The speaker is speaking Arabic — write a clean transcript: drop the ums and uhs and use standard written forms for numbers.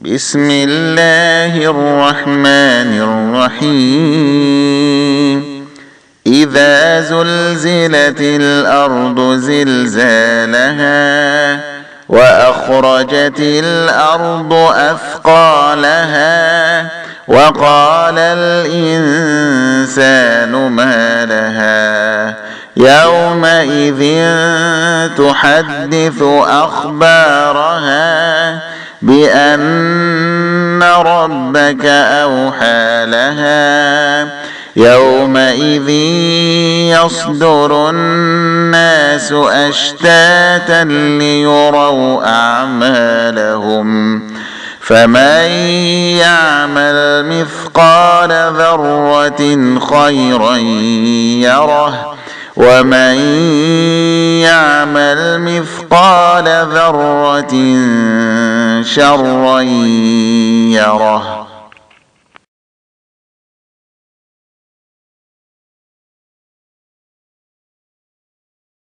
بسم الله الرحمن الرحيم إذا زلزلت الأرض زلزالها وأخرجت الأرض أثقالها وقال الإنسان ما لها يومئذ تحدث أخبارها بأن ربك أوحى لها يومئذ يصدر الناس أشتاتا ليروا أعمالهم فمن يعمل مثقال ذرة خيرا يره ومن يعمل مثقال ذرة شرا يره.